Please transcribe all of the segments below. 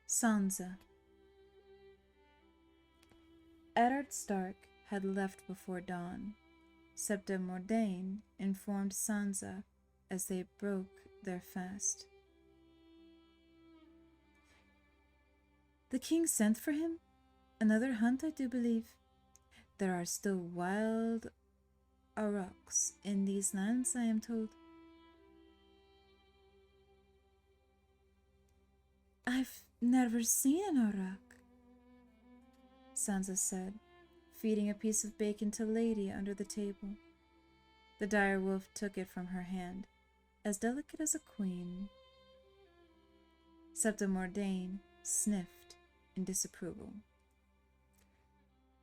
Sansa. Eddard Stark had left before dawn. 𝘠𝘓𝘳𝘵𝘦 informed Sansa as they broke their fast. The king sent for him? Another hunt, I do believe. There are still wild aurochs in these lands, I am told. I've never seen an auroch, Sansa said, feeding a piece of bacon to Lady under the table. The dire wolf took it from her hand, as delicate as a queen. 𝘠𝘓𝘳𝘵𝘦 sniffed in disapproval.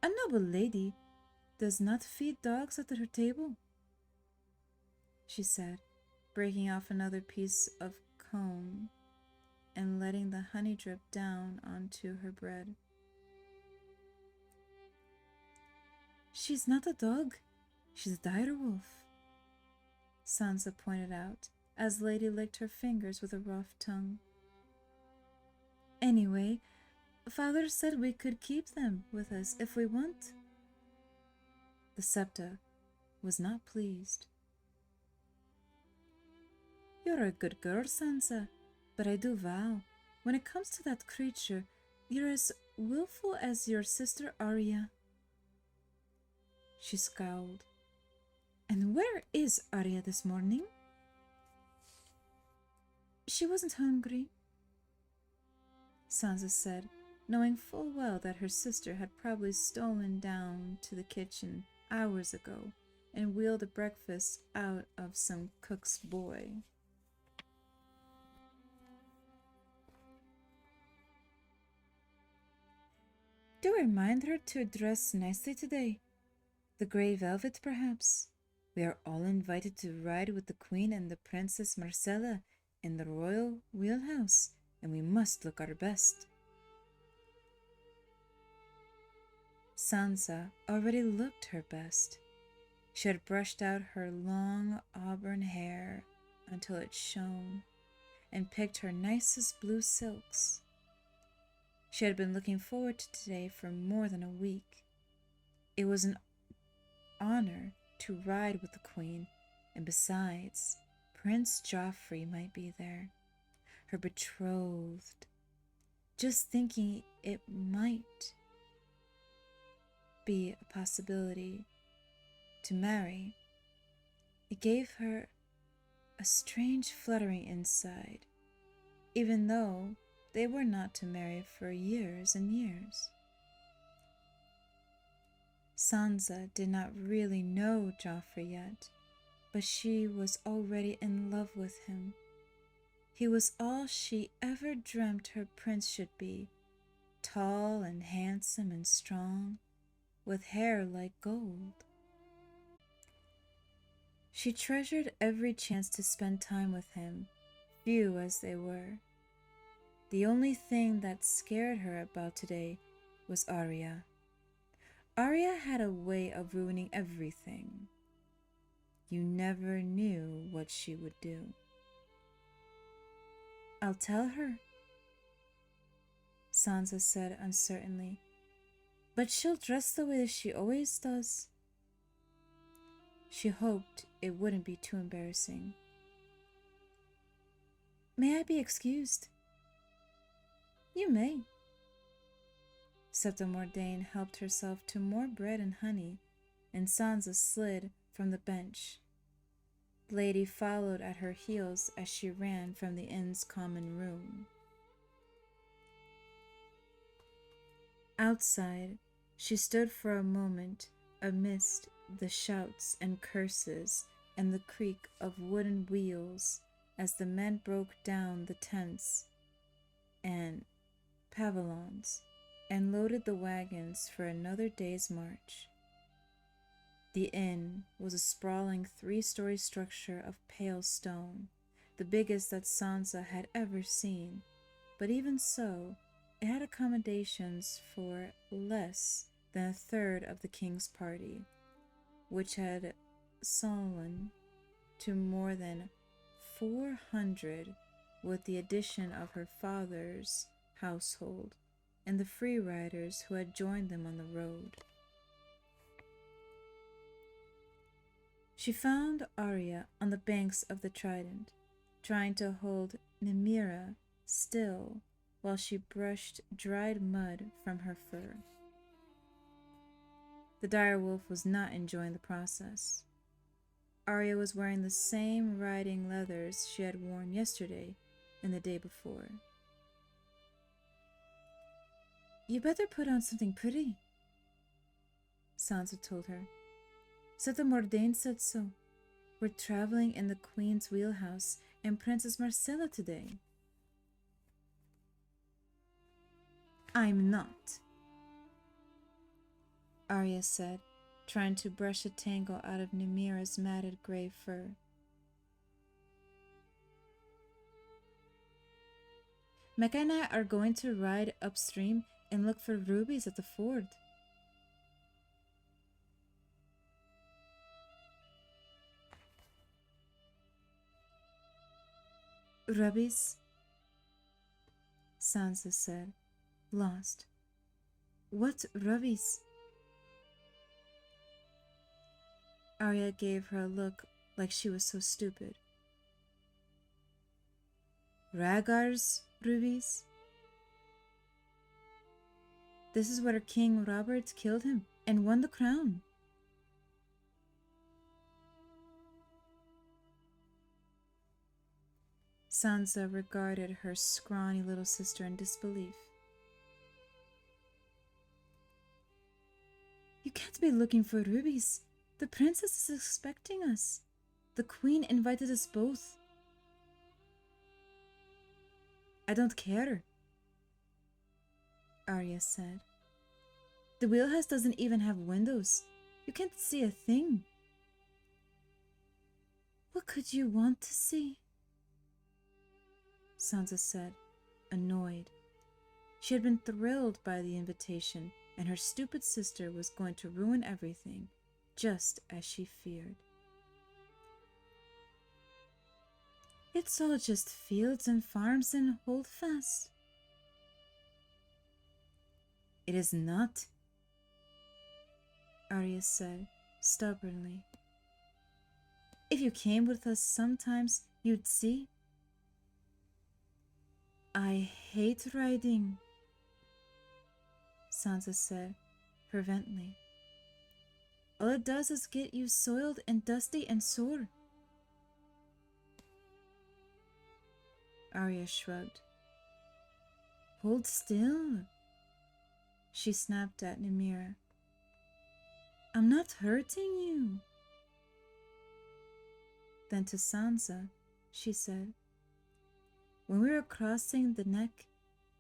A noble lady does not feed dogs at her table, she said, breaking off another piece of comb and letting the honey drip down onto her bread. She's not a dog, she's a dire wolf, Sansa pointed out as Lady licked her fingers with a rough tongue. Anyway, Father said we could keep them with us if we want. The 𝘠𝘓 was not pleased. You're a good girl, Sansa, but I do vow, when it comes to that creature, you're as willful as your sister Arya. She scowled. And where is Arya this morning? She wasn't hungry, Sansa said, knowing full well that her sister had probably stolen down to the kitchen hours ago and wheeled a breakfast out of some cook's boy. Do remind her to dress nicely today. The grey velvet, perhaps. We are all invited to ride with the Queen and the Princess Marcella in the royal wheelhouse, and we must look our best. Sansa already looked her best. She had brushed out her long auburn hair until it shone, and picked her nicest blue silks. She had been looking forward to today for more than a week. It was an honor to ride with the Queen, and besides, Prince Joffrey might be there, her betrothed. Just thinking it might be a possibility to marry, it gave her a strange fluttering inside, even though they were not to marry for years and years. Sansa did not really know Joffrey yet, but she was already in love with him. He was all she ever dreamt her prince should be, tall and handsome and strong, with hair like gold. She treasured every chance to spend time with him, few as they were. The only thing that scared her about today was Arya. Arya had a way of ruining everything. You never knew what she would do. I'll tell her, Sansa said uncertainly, but she'll dress the way that she always does. She hoped it wouldn't be too embarrassing. May I be excused? You may. 𝘠𝘓𝘳𝘵𝘦 helped herself to more bread and honey, and Sansa slid from the bench. The lady followed at her heels as she ran from the inn's common room. Outside, she stood for a moment amidst the shouts and curses and the creak of wooden wheels as the men broke down the tents and pavilions and loaded the wagons for another day's march. The inn was a sprawling 3-story structure of pale stone, the biggest that Sansa had ever seen, but even so, it had accommodations for less than a third of the king's party, which had swollen to more than 400 with the addition of her father's household and the free riders who had joined them on the road. She found Arya on the banks of the Trident, trying to hold Nymeria still while she brushed dried mud from her fur. The dire wolf was not enjoying the process. Arya was wearing the same riding leathers she had worn yesterday and the day before. "You better put on something pretty," Sansa told her. "Sir Mordain said so. We're traveling in the Queen's wheelhouse and Princess Marcella today." "I'm not," Arya said, trying to brush a tangle out of Nymera's matted gray fur. "Mecca and I are going to ride upstream and look for rubies at the ford." "Rubies?" Sansa said, lost. "What rubies?" Arya gave her a look like she was so stupid. "Rhaegar's rubies? This is where King Robert killed him and won the crown." Sansa regarded her scrawny little sister in disbelief. "You can't be looking for rubies. The princess is expecting us. The queen invited us both." "I don't care," Arya said. "The wheelhouse doesn't even have windows. You can't see a thing." "What could you want to see?" Sansa said, annoyed. She had been thrilled by the invitation, and her stupid sister was going to ruin everything, just as she feared. "It's all just fields and farms and holdfast." "It is not," Arya said stubbornly. "If you came with us sometimes, you'd see." "I hate riding," Sansa said fervently. "All it does is get you soiled and dusty and sore." Arya shrugged. "Hold still," she snapped at Nymera. "I'm not hurting you." Then to Sansa, she said, "When we were crossing the neck,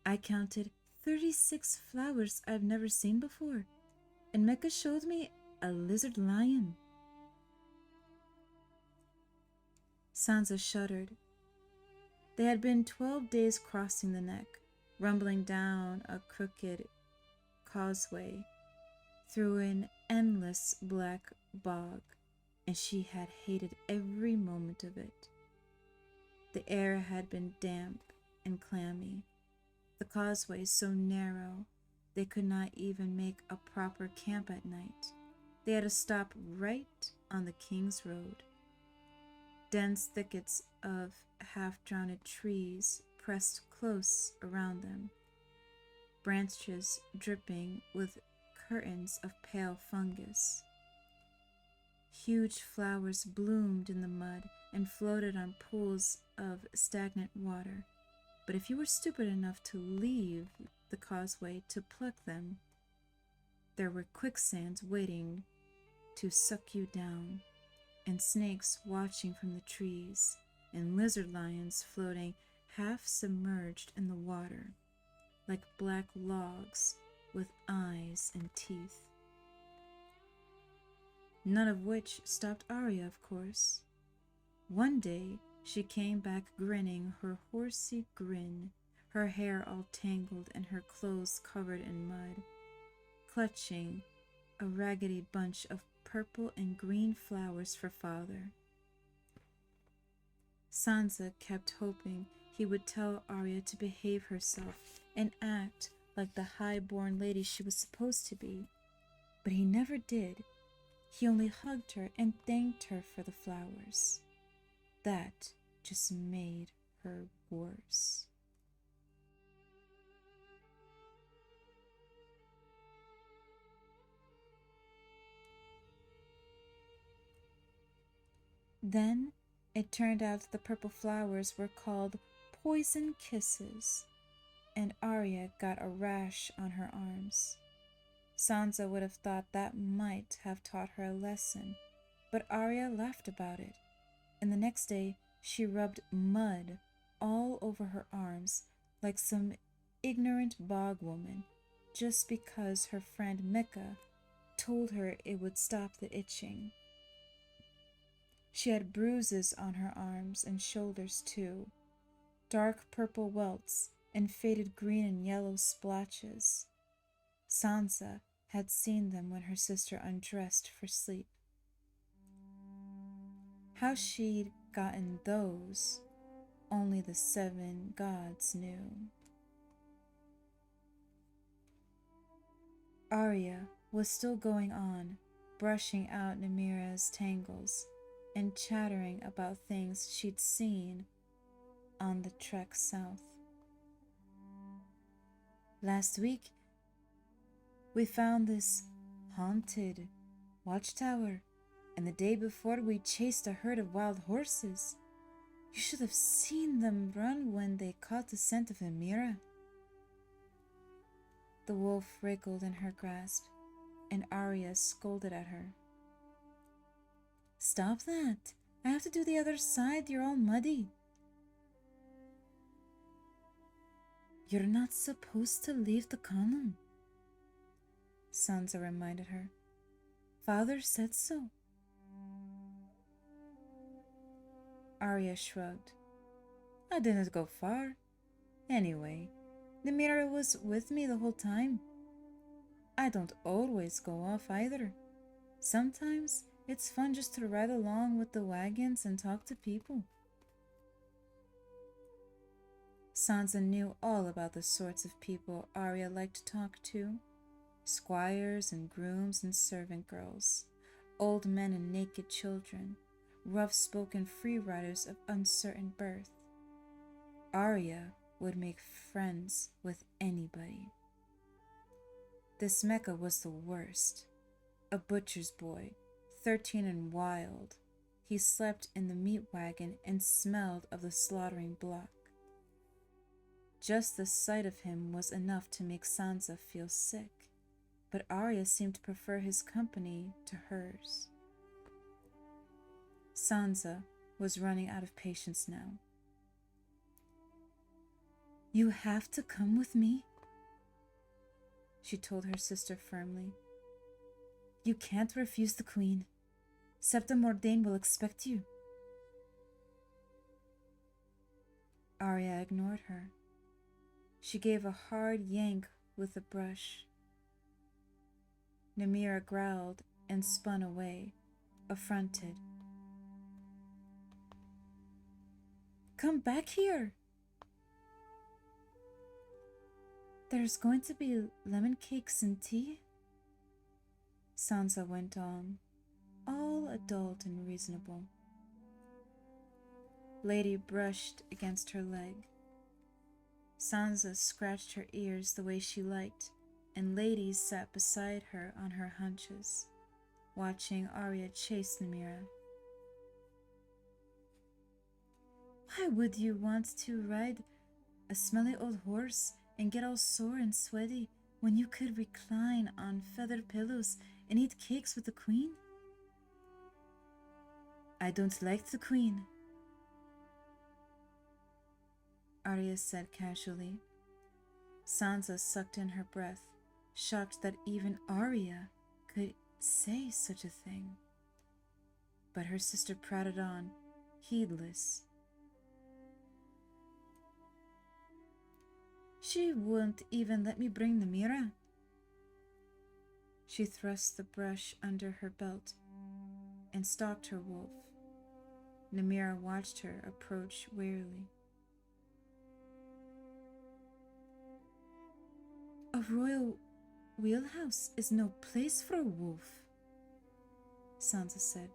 I counted 36 flowers I've never seen before, and Mecca showed me a lizard lion." Sansa shuddered. They had been 12 days crossing the neck, rumbling down a crooked causeway through an endless black bog, and she had hated every moment of it. The air had been damp and clammy, the causeway so narrow they could not even make a proper camp at night. They had to stop right on the King's Road. Dense thickets of half-drowned trees pressed close around them, branches dripping with curtains of pale fungus. Huge flowers bloomed in the mud and floated on pools of stagnant water, but if you were stupid enough to leave the causeway to pluck them, there were quicksands waiting to suck you down, and snakes watching from the trees, and lizard lions floating half submerged in the water, like black logs with eyes and teeth. None of which stopped Arya, of course. One day she came back grinning her horsey grin, her hair all tangled and her clothes covered in mud, clutching a raggedy bunch of purple and green flowers for father. Sansa kept hoping he would tell Arya to behave herself and act like the high-born lady she was supposed to be. But he never did. He only hugged her and thanked her for the flowers. That just made her worse. Then it turned out that the purple flowers were called poison kisses, and Arya got a rash on her arms. Sansa would have thought that might have taught her a lesson, but Arya laughed about it, and the next day she rubbed mud all over her arms like some ignorant bog woman, just because her friend Micah told her it would stop the itching. She had bruises on her arms and shoulders too, dark purple welts and faded green and yellow splotches. Sansa had seen them when her sister undressed for sleep. How she'd gotten those, only the 7 gods knew. Arya was still going on, brushing out Nymeera's tangles and chattering about things she'd seen on the trek south. Last week, we found this haunted watchtower, and the day before we chased a herd of wild horses. You should have seen them run when they caught the scent of Nymeera. The wolf wriggled in her grasp, and Arya scolded at her. Stop that! I have to do the other side, you're all muddy. You're not supposed to leave the column, Sansa reminded her. Father said so. Arya shrugged. I didn't go far. Anyway, Nymeera was with me the whole time. I don't always go off either. Sometimes it's fun just to ride along with the wagons and talk to people. Sansa knew all about the sorts of people Arya liked to talk to. Squires and grooms and servant girls, old men and naked children, rough-spoken free riders of uncertain birth. Arya would make friends with anybody. This Mecca was the worst. A butcher's boy, 13 and wild. He slept in the meat wagon and smelled of the slaughtering block. Just the sight of him was enough to make Sansa feel sick, but Arya seemed to prefer his company to hers. Sansa was running out of patience now. You have to come with me, she told her sister firmly. You can't refuse the queen. 𝘕𝘁𝘳𝘵𝘦 will expect you. Arya ignored her. She gave a hard yank with the brush. Nymeera growled and spun away, affronted. Come back here! There's going to be lemon cakes and tea, Sansa went on, all adult and reasonable. Lady brushed against her leg. Sansa scratched her ears the way she liked, and Lady sat beside her on her haunches, watching Arya chase Nymeera. Why would you want to ride a smelly old horse and get all sore and sweaty when you could recline on feather pillows and eat cakes with the queen? I don't like the queen, Arya said casually. Sansa sucked in her breath, shocked that even Arya could say such a thing. But her sister prattled on, heedless. She wouldn't even let me bring Nymeera. She thrust the brush under her belt and stalked her wolf. Nymeera watched her approach warily. royal wheelhouse is no place for a wolf, Sansa said.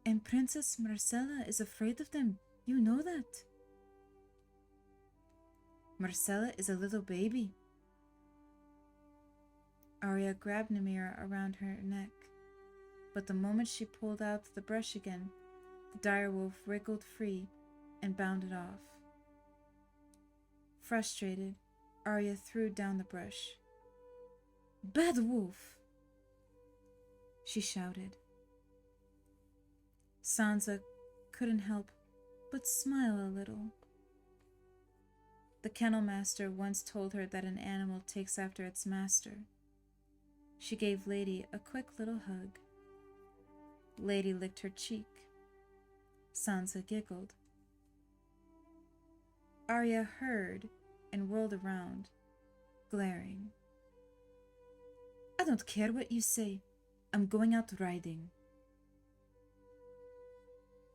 And Princess Myrcella is afraid of them. You know that. Myrcella is a little baby. Arya grabbed Nymeria around her neck, but the moment she pulled out the brush again, the direwolf wriggled free and bounded off. Frustrated, Arya threw down the brush. "Bad wolf!" she shouted. Sansa couldn't help but smile a little. The kennel master once told her that an animal takes after its master. She gave Lady a quick little hug. Lady licked her cheek. Sansa giggled. Arya heard and whirled around, glaring. "I don't care what you say. I'm going out riding."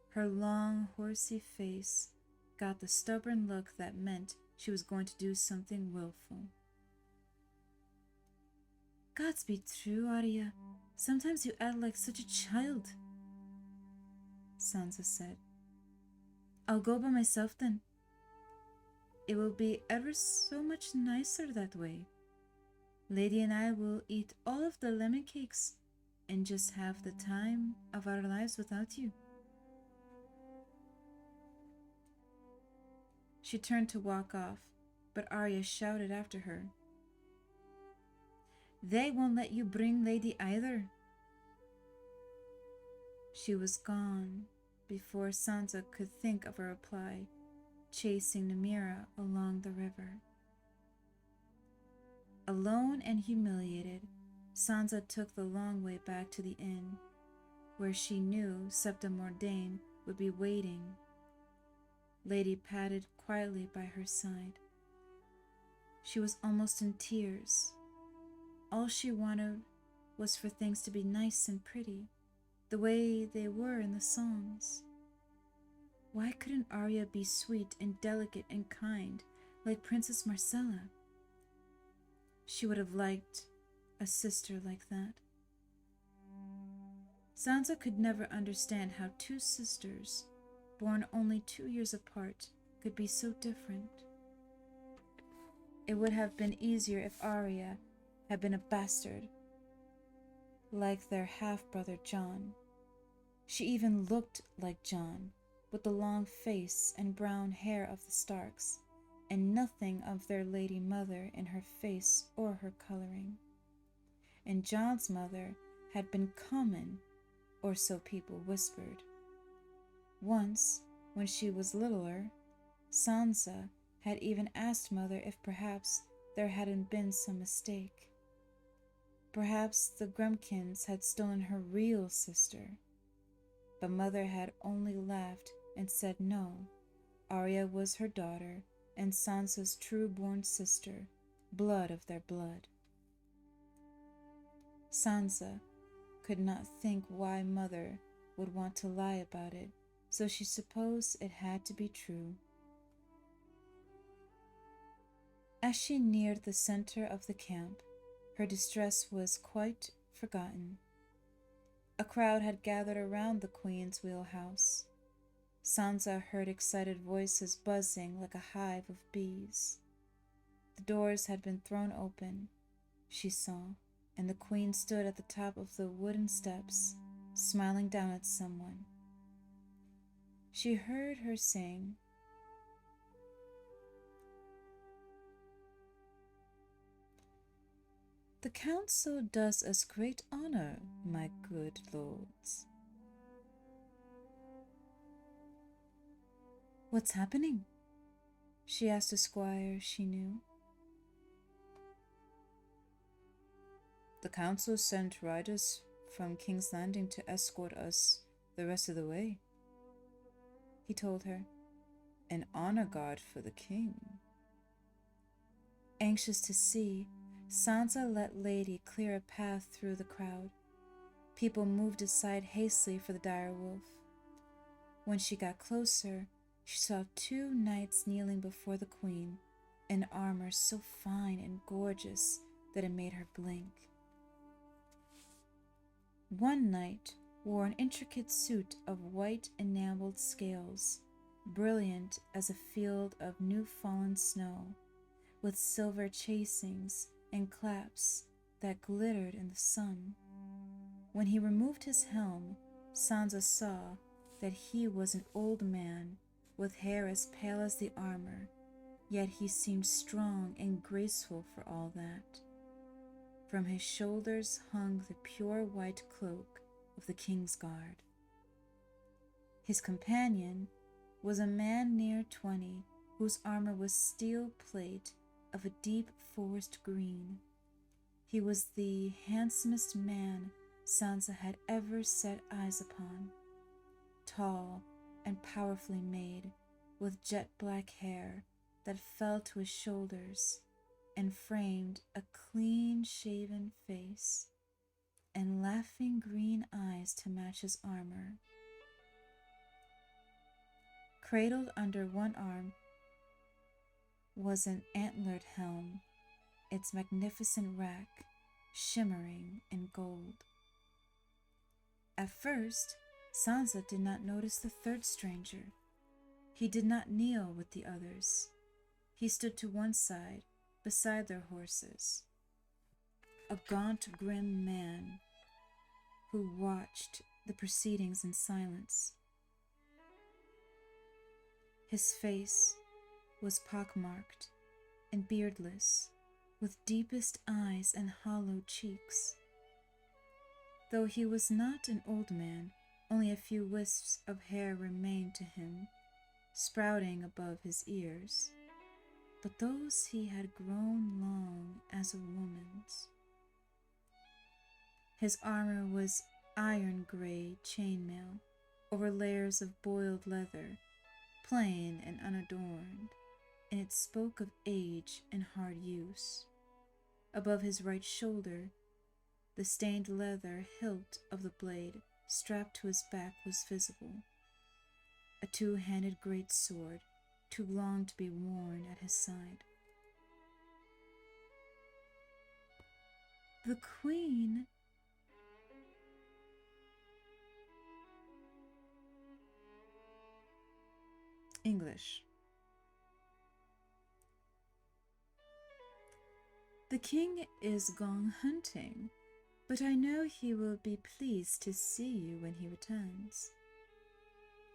Her long, horsey face got the stubborn look that meant she was going to do something willful. "Gods be true, Arya. Sometimes you act like such a child," Sansa said. "I'll go by myself then. It will be ever so much nicer that way. Lady and I will eat all of the lemon cakes and just have the time of our lives without you." She turned to walk off, but Arya shouted after her, "They won't let you bring Lady either." She was gone before Sansa could think of a reply, chasing Nymeria along the river. Alone and humiliated, Sansa took the long way back to the inn, where she knew 𝘕𝘕𝑚𝑜𝑟𝑑𝘬 would be waiting. Lady padded quietly by her side. She was almost in tears. All she wanted was for things to be nice and pretty, the way they were in the songs. Why couldn't Arya be sweet and delicate and kind like Princess Myrcella? She would have liked a sister like that. Sansa could never understand how two sisters, born only 2 years apart, could be so different. It would have been easier if Arya had been a bastard, like their half-brother Jon. She even looked like Jon, with the long face and brown hair of the Starks, and nothing of their lady mother in her face or her coloring. And Jon's mother had been common, or so people whispered. Once, when she was littler, Sansa had even asked Mother if perhaps there hadn't been some mistake. Perhaps the Grumpkins had stolen her real sister. But Mother had only laughed and said no, Arya was her daughter and Sansa's true-born sister, blood of their blood. Sansa could not think why Mother would want to lie about it, so she supposed it had to be true. As she neared the center of the camp, her distress was quite forgotten. A crowd had gathered around the Queen's wheelhouse. Sansa heard excited voices buzzing like a hive of bees. The doors had been thrown open, she saw, and the Queen stood at the top of the wooden steps, smiling down at someone. She heard her sing, "The council does us great honor, my good lords." "What's happening?" she asked a squire she knew. "The council sent riders from King's Landing to escort us the rest of the way," he told her. "An honor guard for the king." Anxious to see, Sansa let Lady clear a path through the crowd. People moved aside hastily for the direwolf. When she got closer, she saw 2 knights kneeling before the Queen, in armor so fine and gorgeous that it made her blink. One knight wore an intricate suit of white enameled scales, brilliant as a field of new-fallen snow, with silver chasings and claps that glittered in the sun. When he removed his helm, Sansa saw that he was an old man with hair as pale as the armor, yet he seemed strong and graceful for all that. From his shoulders hung the pure white cloak of the King's Guard. His companion was a man near 20, whose armor was steel plate of a deep forest green. He was the handsomest man Sansa had ever set eyes upon, tall and powerfully made, with jet black hair that fell to his shoulders and framed a clean-shaven face, and laughing green eyes to match his armor. Cradled under one arm was an antlered helm, its magnificent rack shimmering in gold. At first, Sansa did not notice the third stranger. He did not kneel with the others. He stood to one side, beside their horses, a gaunt, grim man who watched the proceedings in silence. His face was pockmarked and beardless, with deepest eyes and hollow cheeks. Though he was not an old man, only a few wisps of hair remained to him, sprouting above his ears, but those he had grown long as a woman's. His armor was iron gray chainmail over layers of boiled leather, plain and unadorned, and it spoke of age and hard use. Above his right shoulder, the stained leather hilt of the blade strapped to his back was visible, a two-handed great sword, too long to be worn at his side. The Queen English. The king is gone hunting, but I know he will be pleased to see you when he returns.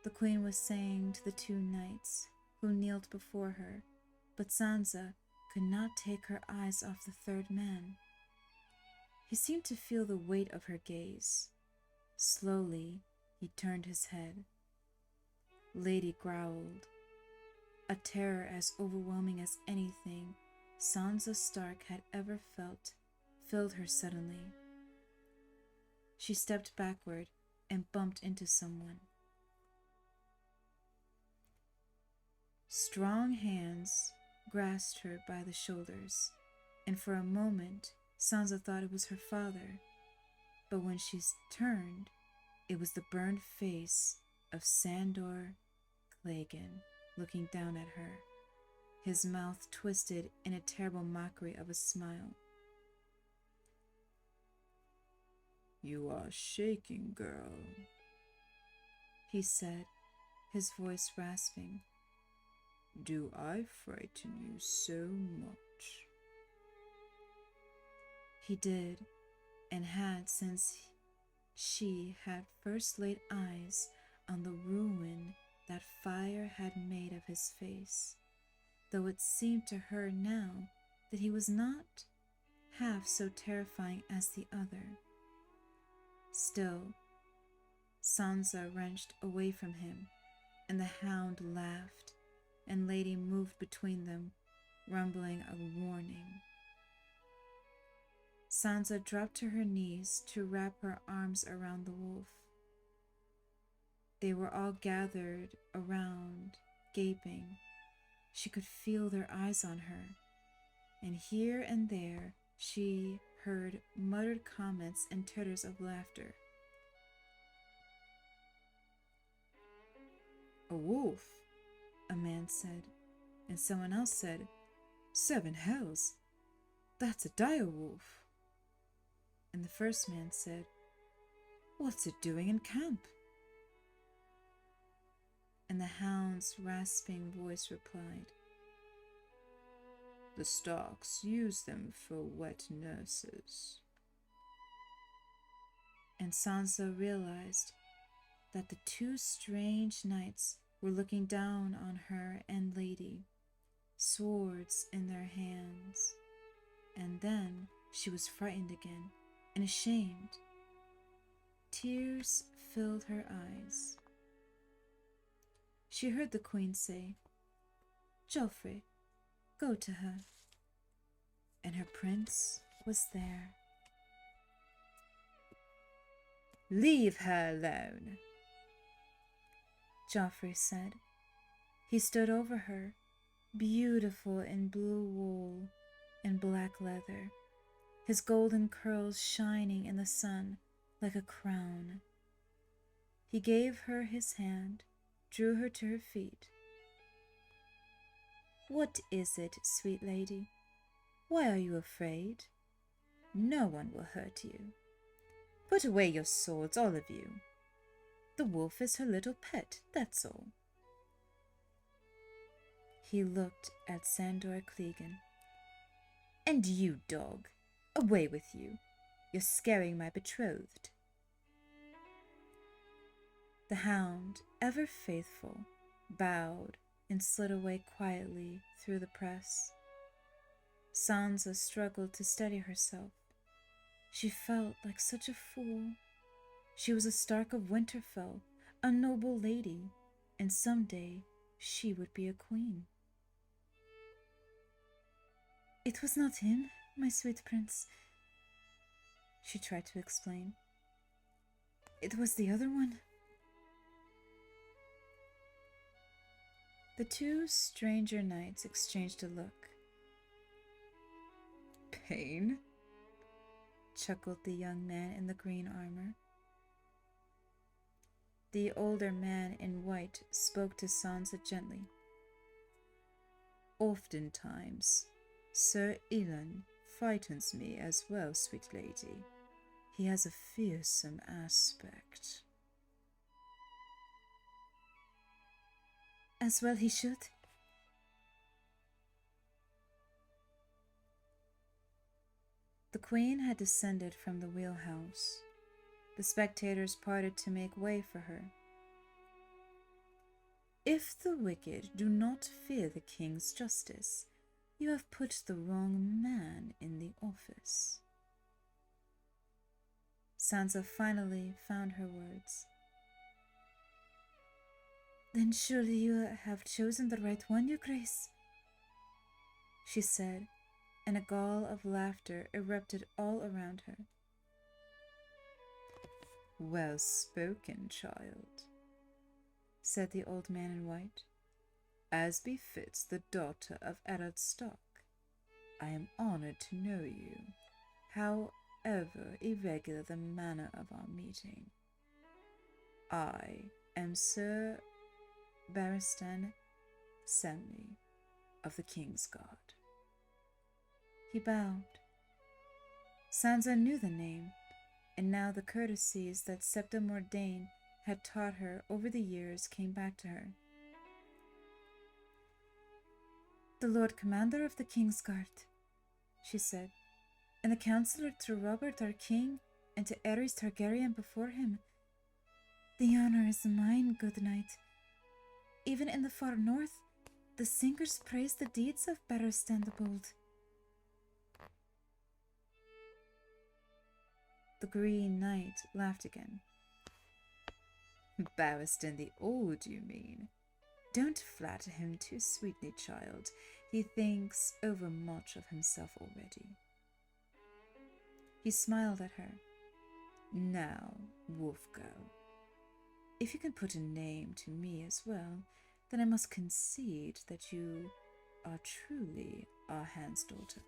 The queen was saying to the two knights who kneeled before her, but Sansa could not take her eyes off the third man. He seemed to feel the weight of her gaze. Slowly, he turned his head. Lady growled. A terror as overwhelming as anything Sansa Stark had ever felt filled her suddenly. She stepped backward and bumped into someone. Strong hands grasped her by the shoulders, and for a moment Sansa thought it was her father, but when she turned, it was the burned face of Sandor Clegane looking down at her, his mouth twisted in a terrible mockery of a smile. "You are shaking, girl," he said, his voice rasping. "Do I frighten you so much?" He did, and had since she had first laid eyes on the ruin that fire had made of his face, though it seemed to her now that he was not half so terrifying as the other. Still, Sansa wrenched away from him, and the hound laughed, and Lady moved between them, rumbling a warning. Sansa dropped to her knees to wrap her arms around the wolf. They were all gathered around, gaping. She could feel their eyes on her, and here and there she heard muttered comments and titters of laughter. "A wolf," a man said, and someone else said, 7 hells? That's a dire wolf. And the first man said, What's it doing in camp? And the hound's rasping voice replied, The Starks use them for wet nurses. And Sansa realized that the 2 strange knights were looking down on her and Lady, swords in their hands. And then she was frightened again and ashamed. Tears filled her eyes. She heard the queen say, Joffrey, go to her. And her prince was there. Leave her alone, Joffrey said. He stood over her, beautiful in blue wool and black leather, his golden curls shining in the sun like a crown. He gave her his hand, drew her to her feet. What is it, sweet lady? Why are you afraid? No one will hurt you. Put away your swords, all of you. The wolf is her little pet, that's all. He looked at Sandor Clegane. And you, dog, away with you. You're scaring my betrothed. The hound, ever faithful, bowed and slid away quietly through the press. Sansa struggled to steady herself. She felt like such a fool. She was a Stark of Winterfell, a noble lady, and someday she would be a queen. It was not him, my sweet prince, she tried to explain. It was the other one. The 2 stranger knights exchanged a look. Pain? Chuckled the young man in the green armor. The older man in white spoke to Sansa gently. Oftentimes, Sir Elon frightens me as well, sweet lady. He has a fearsome aspect. As well he should. The queen had descended from the wheelhouse. The spectators parted to make way for her. If the wicked do not fear the king's justice, you have put the wrong man in the office. Sansa finally found her words. Then surely you have chosen the right one, your grace, she said, and a gall of laughter erupted all around her. Well spoken, child, said the old man in white. As befits the daughter of Eddard Stark, I am honored to know you, however irregular the manner of our meeting. I am Sir Barristan Selmy of the King's Guard. He bowed. Sansa knew the name, and now the courtesies that Septa Mordane had taught her over the years came back to her. The Lord Commander of the King's Guard, she said, and the counselor to Robert our King and to Aerys Targaryen before him. The honor is mine, good knight. Even in the far north, the singers praise the deeds of Barristan the Bold. The Green Knight laughed again. Barristan the Old, you mean? Don't flatter him too sweetly, child. He thinks overmuch of himself already. He smiled at her. Now, wolf girl, if you can put a name to me as well, then I must concede that you are truly our Hand's daughter.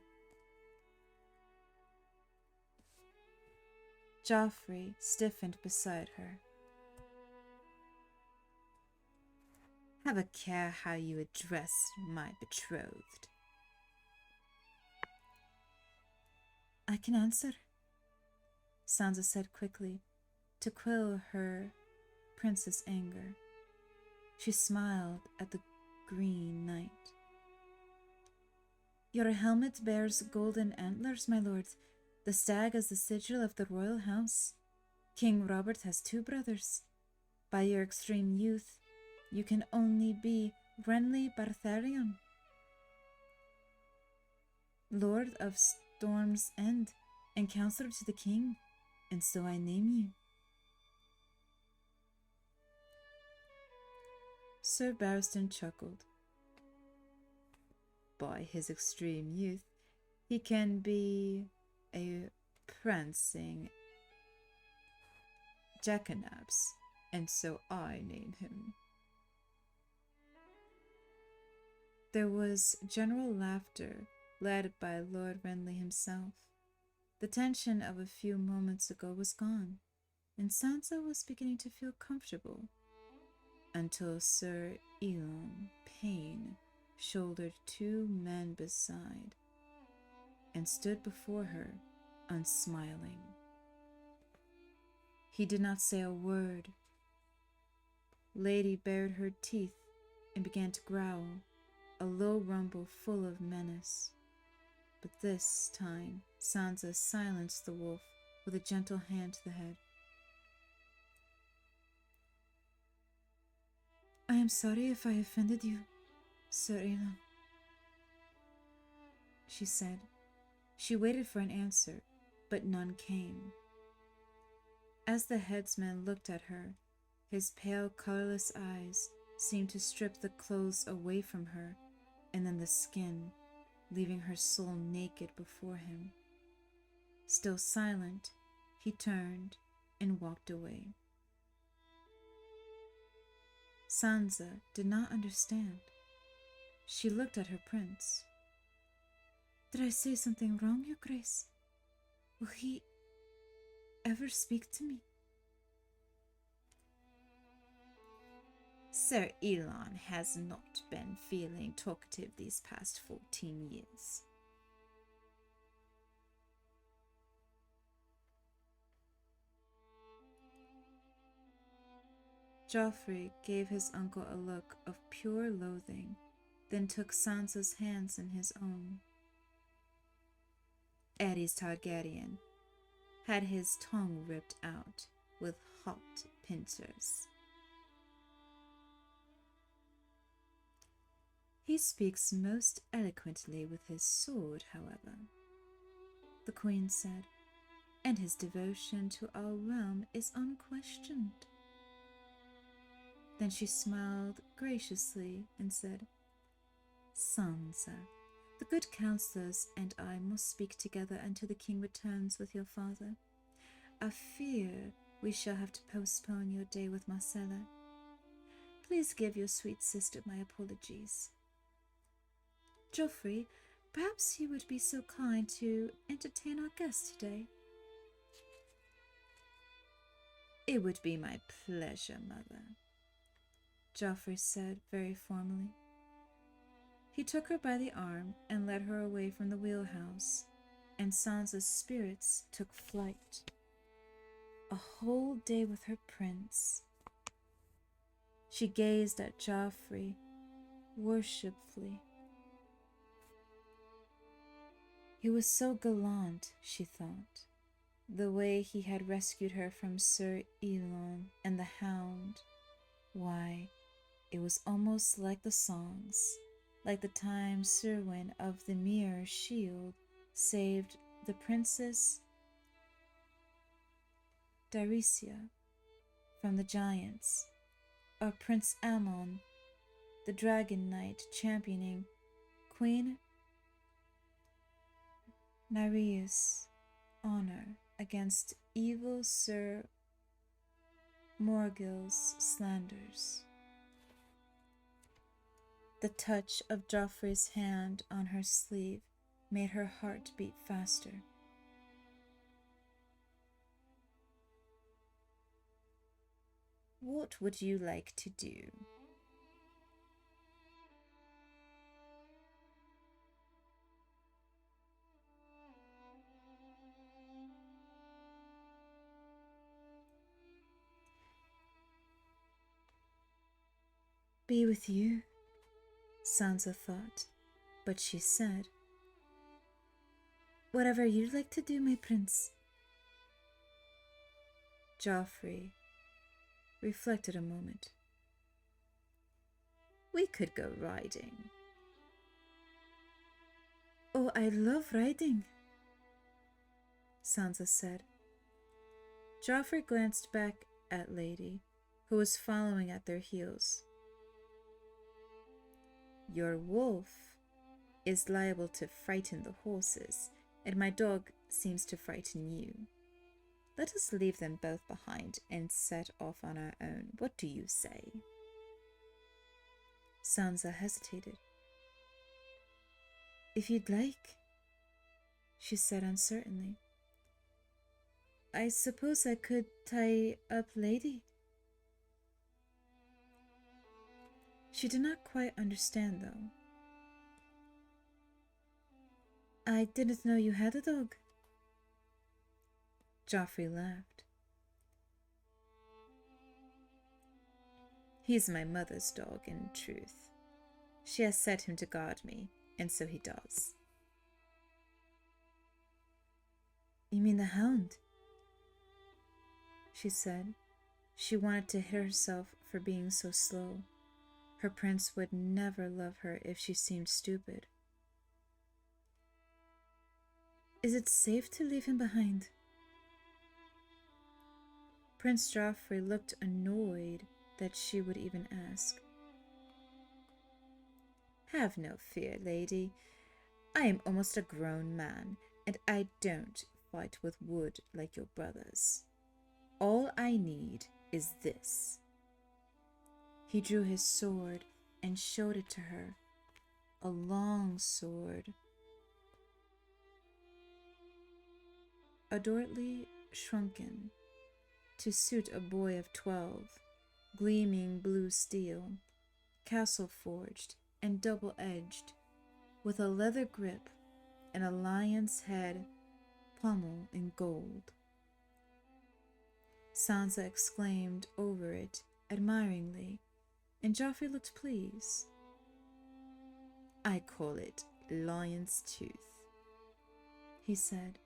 Joffrey stiffened beside her. Have a care how you address my betrothed. I can answer, Sansa said quickly, to quell her prince's anger. She smiled at the Green Knight. Your helmet bears golden antlers, my lord. The stag is the sigil of the royal house. King Robert has 2 brothers. By your extreme youth, you can only be Renly Baratheon, Lord of Storm's End and counselor to the king, and so I name you. Sir Barristan chuckled. By his extreme youth, he can be a prancing jackanapes, and so I name him. There was general laughter, led by Lord Renly himself. The tension of a few moments ago was gone, and Sansa was beginning to feel comfortable, until Sir Elon Payne shouldered 2 men beside and stood before her, unsmiling. He did not say a word. Lady bared her teeth and began to growl, a low rumble full of menace. But this time Sansa silenced the wolf with a gentle hand to the head. I am sorry if I offended you, Sir Elon, she said. She waited for an answer, but none came. As the headsman looked at her, his pale, colorless eyes seemed to strip the clothes away from her, and then the skin, leaving her soul naked before him. Still silent, he turned and walked away. Sansa did not understand. She looked at her prince. Did I say something wrong, Your Grace? Will he ever speak to me? Sir Elon has not been feeling talkative these past 14 years. Joffrey gave his uncle a look of pure loathing, then took Sansa's hands in his own. Aerys Targaryen had his tongue ripped out with hot pincers. He speaks most eloquently with his sword, however, the Queen said, and his devotion to our realm is unquestioned. Then she smiled graciously and said, Sansa, the good counselors and I must speak together until the king returns with your father. I fear we shall have to postpone your day with Marcella. Please give your sweet sister my apologies. Joffrey, perhaps you would be so kind to entertain our guest today. It would be my pleasure, Mother, Joffrey said very formally. He took her by the arm and led her away from the wheelhouse, and Sansa's spirits took flight. A whole day with her prince. She gazed at Joffrey worshipfully. He was so gallant, she thought, the way he had rescued her from Sir Elon and the Hound. Why, it was almost like the songs, like the time Serwyn of the Mirror Shield saved the Princess Daricia from the giants, or Prince Aemon, the Dragon Knight, championing Queen Nyaria's honor against evil Sir Morgill's slanders. The touch of Joffrey's hand on her sleeve made her heart beat faster. What would you like to do? be with you, Sansa thought, but she said, whatever you'd like to do, my prince. Joffrey reflected a moment. We could go riding. Oh, I love riding, Sansa said. Joffrey glanced back at Lady, who was following at their heels. Your wolf is liable to frighten the horses, and my dog seems to frighten you. Let us leave them both behind and set off on our own. What do you say? Sansa hesitated. If you'd like, she said uncertainly. I suppose I could tie up Lady. She did not quite understand, though. I didn't know you had a dog. Joffrey laughed. He's my mother's dog, in truth. She has set him to guard me, and so he does. You mean the hound? She said. She wanted to hit herself for being so slow. Her prince would never love her if she seemed stupid. Is it safe to leave him behind? Prince Joffrey looked annoyed that she would even ask. Have no fear, lady. I am almost a grown man, and I don't fight with wood like your brothers. All I need is this. He drew his sword and showed it to her, a long sword. Adroitly shrunken to suit a boy of 12, gleaming blue steel, castle forged and double-edged, with a leather grip and a lion's head pommel in gold. Sansa exclaimed over it admiringly, and Joffrey looked pleased. I call it Lion's Tooth, he said.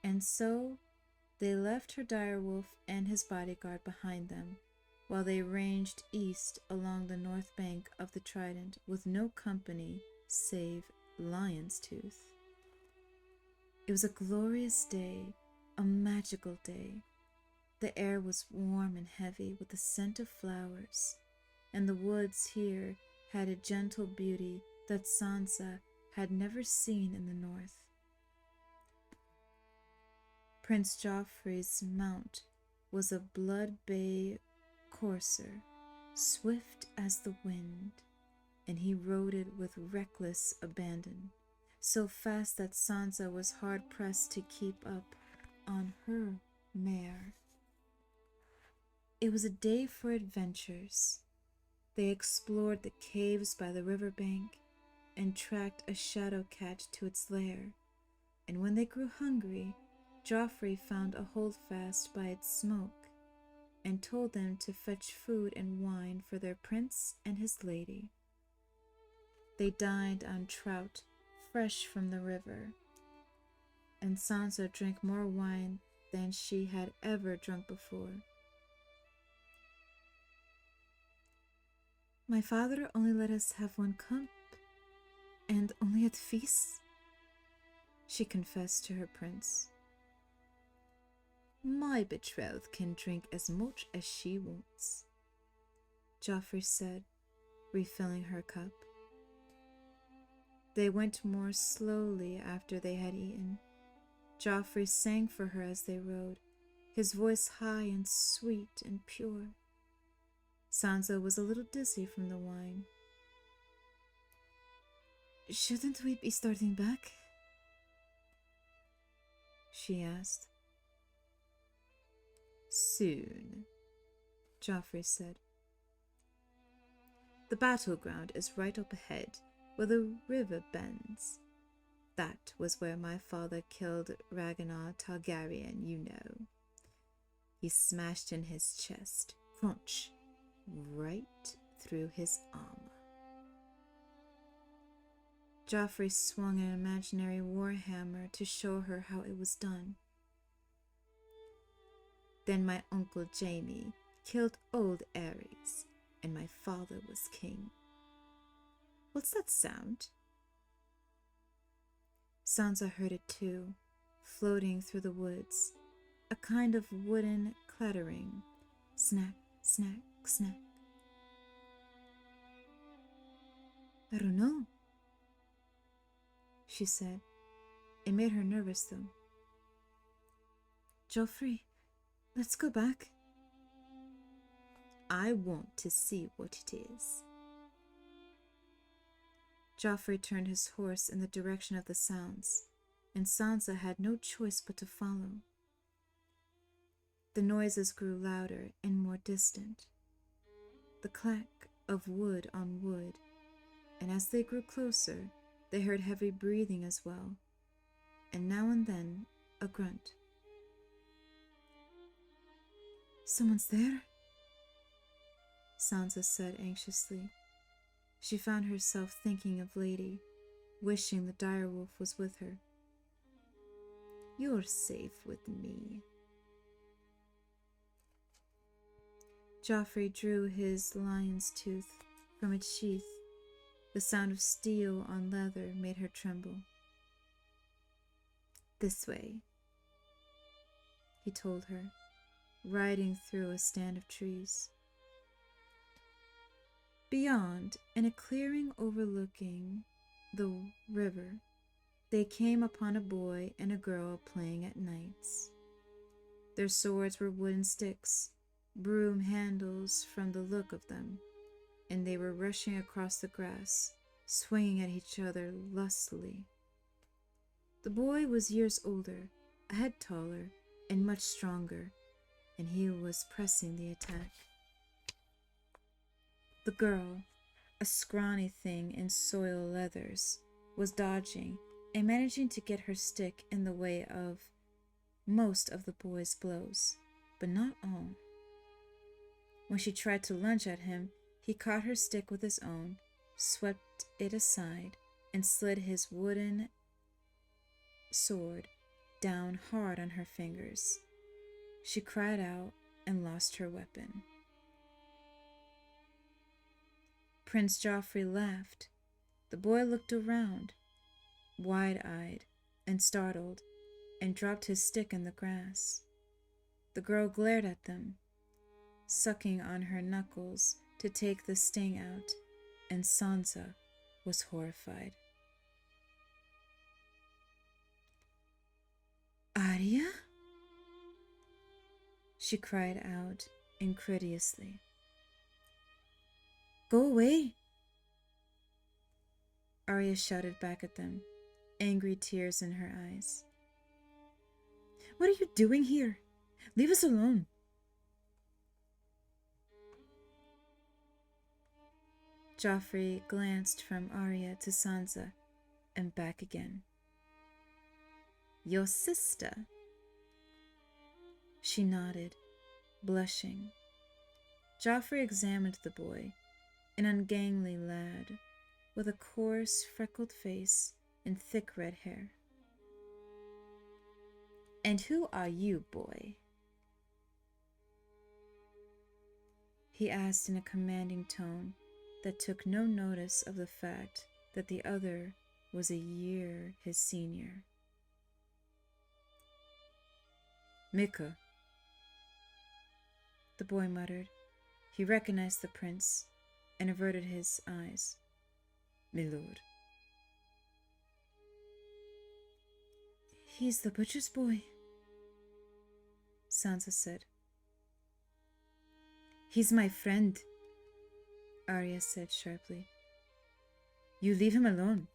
And so they left her direwolf and his bodyguard behind them, while they ranged east along the north bank of the Trident with no company save Lion's Tooth. It was a glorious day, a magical day. The air was warm and heavy with the scent of flowers, and the woods here had a gentle beauty that Sansa had never seen in the north. Prince Joffrey's mount was a blood bay courser, swift as the wind, and he rode it with reckless abandon, so fast that Sansa was hard-pressed to keep up on her mare. It was a day for adventures. They explored the caves by the river bank and tracked a shadow cat to its lair, and when they grew hungry, Joffrey found a holdfast by its smoke and told them to fetch food and wine for their prince and his lady. They dined on trout fresh from the river, and Sansa drank more wine than she had ever drunk before. My father only let us have one cup, and only at feasts, she confessed to her prince. My betrothed can drink as much as she wants, Joffrey said, refilling her cup. They went more slowly after they had eaten. Joffrey sang for her as they rode, his voice high and sweet and pure. Sansa was a little dizzy from the wine. Shouldn't we be starting back? She asked. Soon, Joffrey said. The battleground is right up ahead, where the river bends. That was where my father killed Rhaegar Targaryen, you know. He smashed in his chest, crunch, right through his armor. Joffrey swung an imaginary warhammer to show her how it was done. Then my uncle Jaime killed old Aerys, and my father was king. What's that sound? Sansa heard it too, floating through the woods, a kind of wooden clattering, snack, snack, snack. I don't know, she said. It made her nervous, though. Joffrey, let's go back. I want to see what it is. Joffrey turned his horse in the direction of the sounds, and Sansa had no choice but to follow. The noises grew louder and more distant, the clack of wood on wood, and as they grew closer, they heard heavy breathing as well, and now and then a grunt. Someone's there? Sansa said anxiously. She found herself thinking of Lady, wishing the direwolf was with her. You're safe with me. Joffrey drew his lion's tooth from its sheath. The sound of steel on leather made her tremble. This way, he told her, riding through a stand of trees. Beyond, in a clearing overlooking the river, they came upon a boy and a girl playing at knights. Their swords were wooden sticks, broom handles from the look of them, and they were rushing across the grass, swinging at each other lustily. The boy was years older, a head taller, and much stronger, and he was pressing the attack. The girl, a scrawny thing in soiled leathers, was dodging and managing to get her stick in the way of most of the boy's blows, but not all. When she tried to lunge at him, he caught her stick with his own, swept it aside, and slid his wooden sword down hard on her fingers. She cried out and lost her weapon. Prince Joffrey laughed. The boy looked around, wide-eyed and startled, and dropped his stick in the grass. The girl glared at them, sucking on her knuckles to take the sting out, and Sansa was horrified. Arya? She cried out incredulously. Go away! Arya shouted back at them, angry tears in her eyes. What are you doing here? Leave us alone. Joffrey glanced from Arya to Sansa and back again. Your sister? She nodded, blushing. Joffrey examined the boy, an ungainly lad with a coarse, freckled face and thick red hair. And who are you, boy? He asked in a commanding tone that took no notice of the fact that the other was a year his senior. Mika, the boy muttered. He recognized the prince and averted his eyes. My lord. He's the butcher's boy, Sansa said. He's my friend, Arya said sharply. You leave him alone.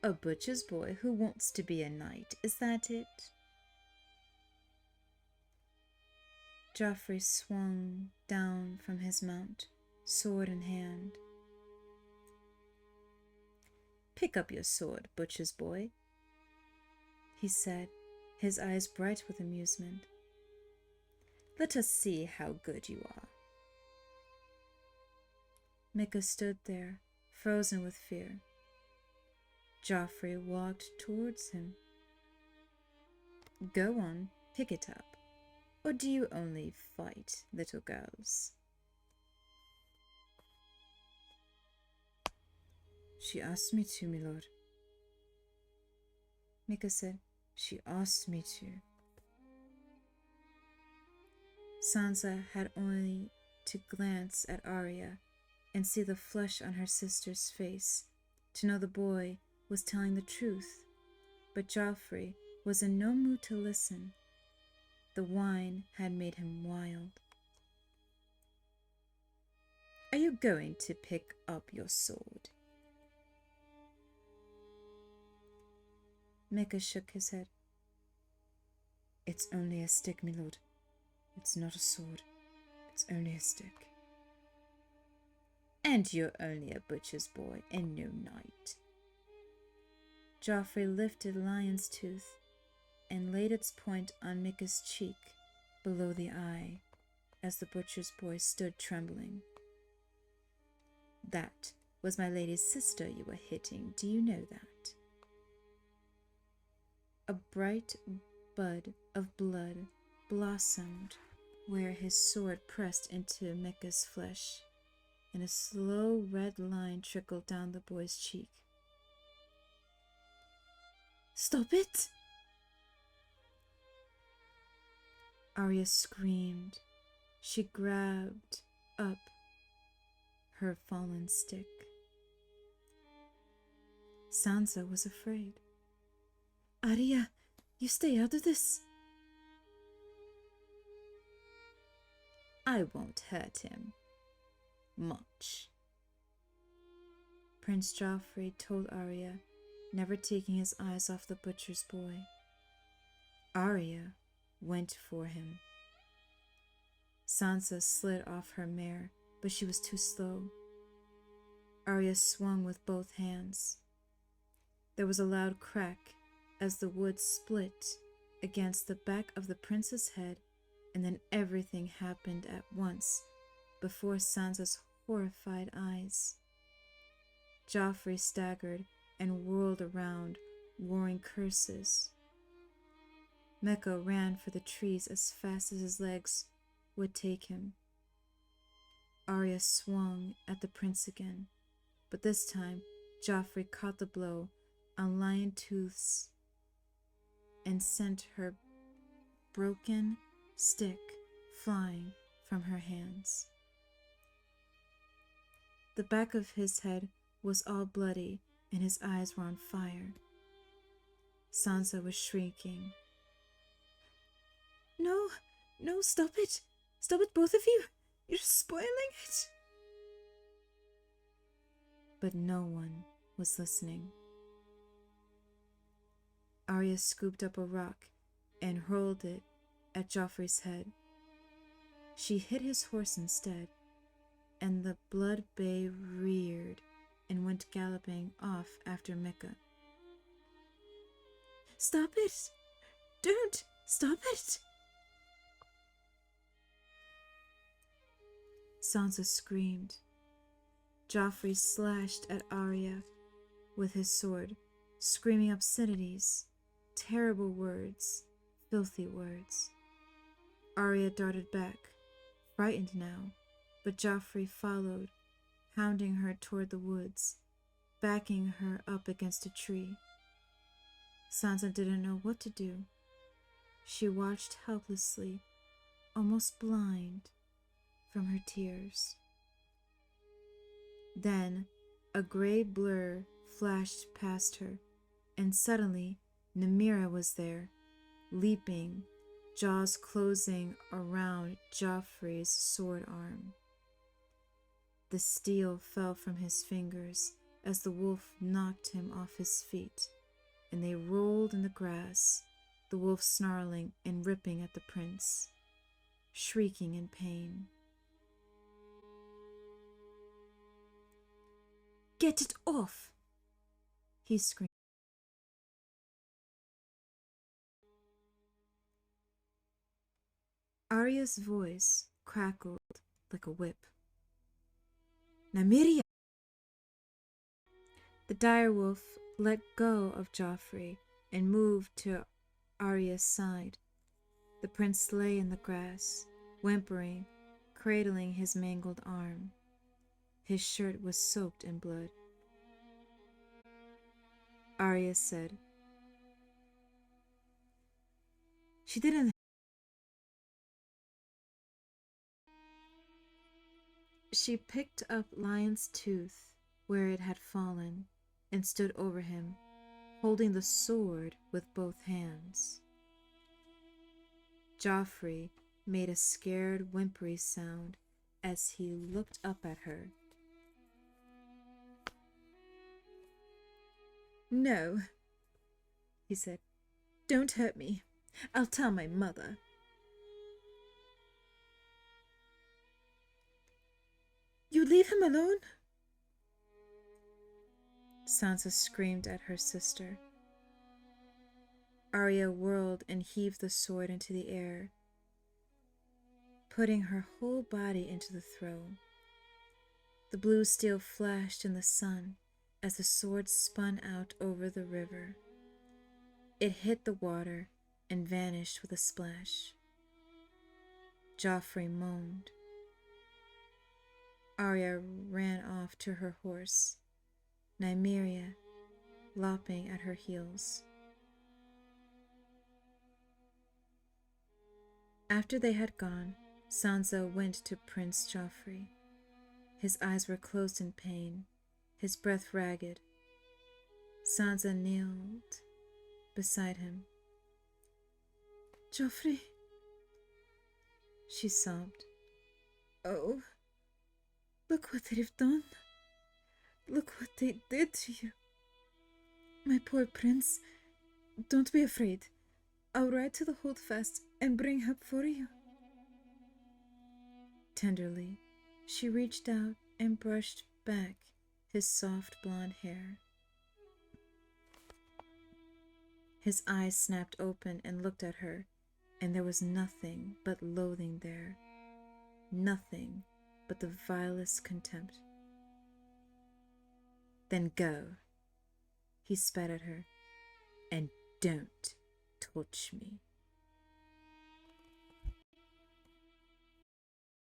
A butcher's boy who wants to be a knight, is that it? Joffrey swung down from his mount, sword in hand. Pick up your sword, butcher's boy, he said, his eyes bright with amusement. Let us see how good you are. 𝘕𝘓 stood there, frozen with fear. Joffrey walked towards him. Go on, pick it up. Or do you only fight little girls? She asked me to, my lord. 𝘕𝘓 said, She asked me to. Sansa had only to glance at Arya and see the flush on her sister's face to know the boy was telling the truth, but Joffrey was in no mood to listen. The wine had made him wild. Are you going to pick up your sword? 𝘕𝘓 shook his head. It's only a stick, my lord. It's not a sword. It's only a stick. And you're only a butcher's boy and no knight. Joffrey lifted Lion's tooth and laid its point on 𝘕𝘓's cheek below the eye as the butcher's boy stood trembling. That was my lady's sister you were hitting. Do you know that? A bright bud of blood blossomed where his sword pressed into 𝘕𝘓's flesh, and a slow red line trickled down the boy's cheek. Stop it! Arya screamed. She grabbed up her fallen stick. Sansa was afraid. Arya, you stay out of this. I won't hurt him. Much. Prince Joffrey told Arya, never taking his eyes off the butcher's boy. Arya went for him. Sansa slid off her mare, but she was too slow. Arya swung with both hands. There was a loud crack as the wood split against the back of the prince's head, and then everything happened at once before Sansa's horrified eyes. Joffrey staggered and whirled around, roaring curses. 𝘕𝘓 ran for the trees as fast as his legs would take him. Arya swung at the prince again, but this time Joffrey caught the blow on Lion Tooth's and sent her broken stick flying from her hands. The back of his head was all bloody and his eyes were on fire. Sansa was shrieking. No, no, stop it! Stop it, both of you! You're spoiling it! But no one was listening. Arya scooped up a rock and hurled it at Joffrey's head. She hit his horse instead, and the blood bay reared and went galloping off after 𝘕𝘓. Stop it! Don't! Stop it! Sansa screamed. Joffrey slashed at Arya with his sword, screaming obscenities, terrible words, filthy words. Arya darted back, frightened now, but Joffrey followed, hounding her toward the woods, backing her up against a tree. Sansa didn't know what to do. She watched helplessly, almost blind from her tears. Then a gray blur flashed past her, and suddenly Nymeria was there, leaping, jaws closing around Joffrey's sword arm. The steel fell from his fingers as the wolf knocked him off his feet, and they rolled in the grass, the wolf snarling and ripping at the prince, shrieking in pain. Get it off! He screamed. Arya's voice crackled like a whip. Nymeria! The direwolf let go of Joffrey and moved to Arya's side. The prince lay in the grass, whimpering, cradling his mangled arm. His shirt was soaked in blood. Arya said, "She didn't." She picked up Lion's tooth where it had fallen and stood over him, holding the sword with both hands. Joffrey made a scared, whimpery sound as he looked up at her. "No," he said. "Don't hurt me. I'll tell my mother." "You leave him alone?" Sansa screamed at her sister. Arya whirled and heaved the sword into the air, putting her whole body into the throw. The blue steel flashed in the sun as the sword spun out over the river. It hit the water and vanished with a splash. Joffrey moaned. Arya ran off to her horse, Nymeria lopping at her heels. After they had gone, Sansa went to Prince Joffrey. His eyes were closed in pain, his breath ragged. Sansa kneeled beside him. "Joffrey," she sobbed. "Oh, look what they've done. Look what they did to you. My poor prince, don't be afraid. I'll ride to the holdfast and bring help for you." Tenderly, she reached out and brushed back his soft blonde hair. His eyes snapped open and looked at her, and there was nothing but loathing there. Nothing but the vilest contempt. "Then go," he spat at her, "and don't touch me."